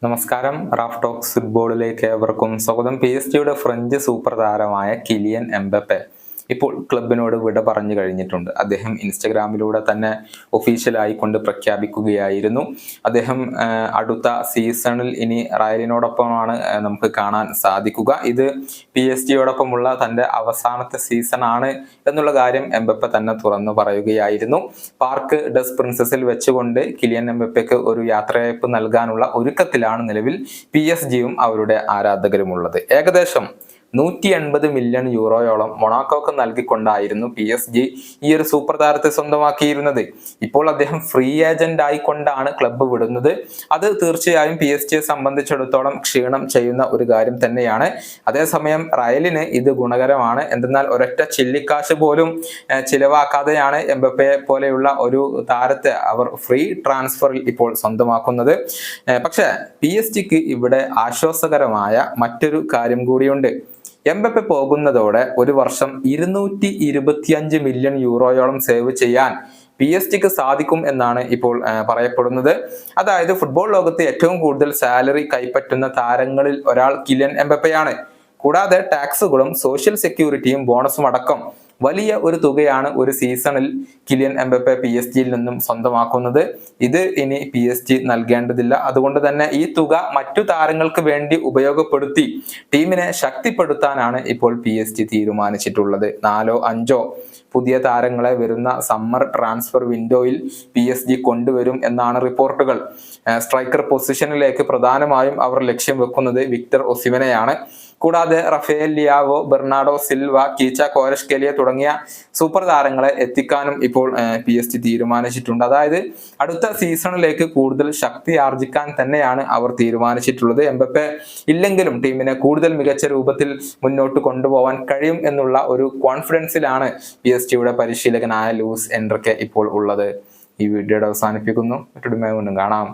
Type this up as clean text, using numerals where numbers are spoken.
നമസ്കാരം. Raf talks ഫുട്ബോളിലേക്ക് ഏവർക്കും സ്വാഗതം. PSG ഫ്രഞ്ച് സൂപ്പർ താരമായ കിലിയൻ എംബപ്പെ ഇപ്പോൾ ക്ലബിനോട് വിട പറഞ്ഞു കഴിഞ്ഞിട്ടുണ്ട്. അദ്ദേഹം ഇൻസ്റ്റഗ്രാമിലൂടെ തന്നെ ഒഫീഷ്യലായി കൊണ്ട് പ്രഖ്യാപിക്കുകയായിരുന്നു. അദ്ദേഹം അടുത്ത സീസണിൽ ഇനി റയലിനോടൊപ്പമാണ് നമുക്ക് കാണാൻ സാധിക്കുക. ഇത് PSG തൻ്റെ അവസാനത്തെ സീസൺ ആണ് എന്നുള്ള കാര്യം എംബപ്പെ തന്നെ തുറന്നു പറയുകയായിരുന്നു. പാർക്ക് ഡെസ് പ്രിൻസസിൽ വെച്ചുകൊണ്ട് കിലിയൻ എംബപ്പയ്ക്ക് ഒരു യാത്രയയപ്പ് നൽകാനുള്ള ഒരുക്കത്തിലാണ് നിലവിൽ PSG അവരുടെ ആരാധകരുമുള്ളത്. ഏകദേശം 180 മില്യൺ യൂറോയോളം മൊണാക്കോക്ക് നൽകിക്കൊണ്ടായിരുന്നു PSG ഈ ഒരു സൂപ്പർ താരത്തെ സ്വന്തമാക്കിയിരുന്നത്. ഇപ്പോൾ അദ്ദേഹം ഫ്രീ ഏജന്റ് ആയിക്കൊണ്ടാണ് ക്ലബ്ബ് വിടുന്നത്. അത് തീർച്ചയായും PSG സംബന്ധിച്ചിടത്തോളം ക്ഷീണം ചെയ്യുന്ന ഒരു കാര്യം തന്നെയാണ്. അതേസമയം റയലിന് ഇത് ഗുണകരമാണ്. എന്തെന്നാൽ ഒരൊറ്റ ചില്ലിക്കാശ് പോലും ചിലവാക്കാതെയാണ് എംബപ്പയെ പോലെയുള്ള ഒരു താരത്തെ അവർ ഫ്രീ ട്രാൻസ്ഫറിൽ ഇപ്പോൾ സ്വന്തമാക്കുന്നത്. പക്ഷെ PSG ഇവിടെ ആശ്വാസകരമായ മറ്റൊരു കാര്യം കൂടിയുണ്ട്. എംബപ്പെ പോകുന്നതോടെ ഒരു വർഷം 225 മില്യൺ യൂറോയോളം സേവ് ചെയ്യാൻ PSG സാധിക്കും എന്നാണ് ഇപ്പോൾ പറയപ്പെടുന്നത്. അതായത് ഫുട്ബോൾ ലോകത്ത് ഏറ്റവും കൂടുതൽ സാലറി കൈപ്പറ്റുന്ന താരങ്ങളിൽ ഒരാൾ കിലിയൻ എംബപ്പയാണ്. കൂടാതെ ടാക്സുകളും സോഷ്യൽ സെക്യൂരിറ്റിയും ബോണസും അടക്കം വലിയ ഒരു തുകയാണ് ഒരു സീസണിൽ കിലിയൻ എംബപ്പെ PSG നിന്നും സ്വന്തമാക്കുന്നത്. ഇത് ഇനി PSG നൽകേണ്ടതില്ല. അതുകൊണ്ട് തന്നെ ഈ തുക മറ്റു താരങ്ങൾക്ക് വേണ്ടി ഉപയോഗപ്പെടുത്തി ടീമിനെ ശക്തിപ്പെടുത്താനാണ് ഇപ്പോൾ PSG തീരുമാനിച്ചിട്ടുള്ളത്. 4-5 പുതിയ താരങ്ങളെ വരുന്ന സമ്മർ ട്രാൻസ്ഫർ വിൻഡോയിൽ PSG കൊണ്ടുവരും എന്നാണ് റിപ്പോർട്ടുകൾ. സ്ട്രൈക്കർ പൊസിഷനിലേക്ക് പ്രധാനമായും അവർ ലക്ഷ്യം വെക്കുന്നത് വിക്ടർ ഒസിമനെയാണ്. കൂടാതെ റഫേൽ ലിയാവോ, ബെർണാഡോ സിൽവ, കീച്ച ക്വാരഷ്കെലിയ തുടങ്ങിയ സൂപ്പർ താരങ്ങളെ എത്തിക്കാനും ഇപ്പോൾ PSG തീരുമാനിച്ചിട്ടുണ്ട്. അതായത് അടുത്ത സീസണിലേക്ക് കൂടുതൽ ശക്തി ആർജിക്കാൻ തന്നെയാണ് അവർ തീരുമാനിച്ചിട്ടുള്ളത്. എംബപ്പെ ഇല്ലെങ്കിലും ടീമിനെ കൂടുതൽ മികച്ച രൂപത്തിൽ മുന്നോട്ട് കൊണ്ടുപോകാൻ കഴിയും എന്നുള്ള ഒരു കോൺഫിഡൻസിലാണ് PSG പരിശീലകനായ ലൂയിസ് എൻറിക്കെ ഇപ്പോൾ ഉള്ളത്. ഈ വീഡിയോയുടെ അവസാനിപ്പിക്കുന്നു. മറ്റൊരു വീണ്ടും കാണാം.